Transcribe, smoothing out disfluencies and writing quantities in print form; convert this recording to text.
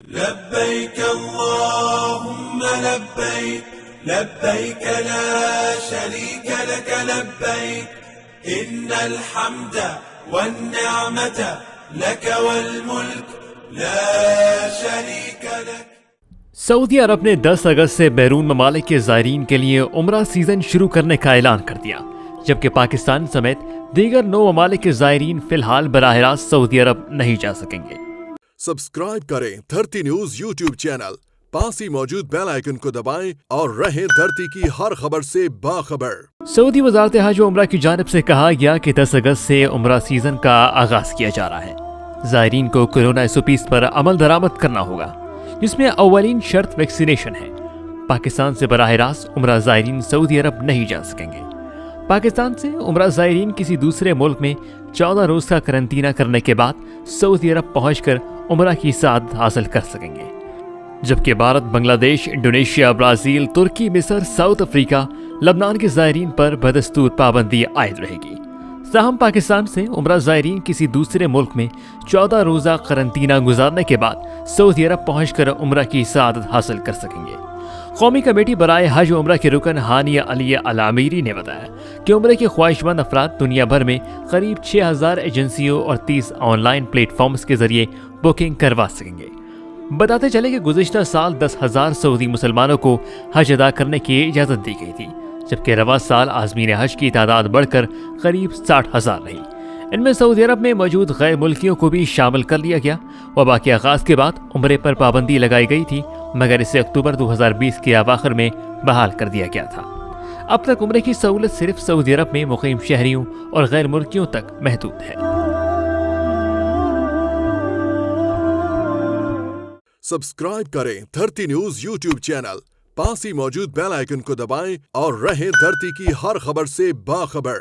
لبيك اللهم لبيك لبيك لا شريك لك لبيك إن الحمد والنعمة لك والملك لا شريك لك. سعودی عرب نے 10 اگست سے بیرون ممالک کے زائرین کے لیے عمرہ سیزن شروع کرنے کا اعلان کر دیا، جبکہ پاکستان سمیت دیگر 9 ممالک کے زائرین فی الحال براہ راست سعودی عرب نہیں جا سکیں گے۔ سبسکرائب کریں دھرتی نیوز یوٹیوب چینل، پاس ہی موجود بیل آئیکن کو دبائیں اور رہیں دھرتی کی ہر خبر سے باخبر۔ سعودی وزارت حج و عمرہ کی جانب سے کہا گیا کہ 10 اگست سے عمرہ سیزن کا آغاز کیا جا رہا ہے۔ زائرین کو کورونا SOPs پر عمل درآمد کرنا ہوگا، جس میں اولین شرط ویکسینیشن ہے۔ پاکستان سے براہ راست عمرہ زائرین سعودی عرب نہیں جا سکیں گے۔ پاکستان سے عمرہ زائرین کسی دوسرے ملک میں 14 روز کا قرنطینہ کرنے کے بعد سعودی عرب پہنچ کر عمرہ کی سعادت حاصل کر سکیں گے، جبکہ بھارت، بنگلہ دیش، انڈونیشیا، برازیل، ترکی، مصر، ساؤتھ افریقہ، لبنان کے زائرین پر بدستور پابندی عائد رہے گی۔ تاہم پاکستان سے عمرہ زائرین کسی دوسرے ملک میں 14 روزہ قرنطینہ گزارنے کے بعد سعودی عرب پہنچ کر عمرہ کی سعادت حاصل کر سکیں گے۔ قومی کمیٹی برائے حج و عمرہ کے رکن ہانیہ علی العامری نے بتایا کہ عمرے کے خواہش مند افراد دنیا بھر میں قریب 6000 ایجنسیوں اور 30 آن لائن پلیٹ فارمز کے ذریعے بکنگ کروا سکیں گے۔ بتاتے چلے کہ گزشتہ سال 10,000 سعودی مسلمانوں کو حج ادا کرنے کی اجازت دی گئی تھی، جبکہ رواں سال عازمین حج کی تعداد بڑھ کر قریب 60,000 رہی۔ ان میں سعودی عرب میں موجود غیر ملکیوں کو بھی شامل کر لیا گیا۔ وبا کے آغاز کے بعد عمرے پر پابندی لگائی گئی تھی، مگر اسے اکتوبر 2020 کے اواخر میں بحال کر دیا گیا تھا۔ اب تک عمرے کی سہولت صرف سعودی عرب میں مقیم شہریوں اور غیر ملکیوں تک محدود ہے۔ سبسکرائب کریں دھرتی نیوز یوٹیوب چینل، پاس ہی موجود بیل آئیکن کو دبائیں اور رہیں دھرتی کی ہر خبر سے باخبر۔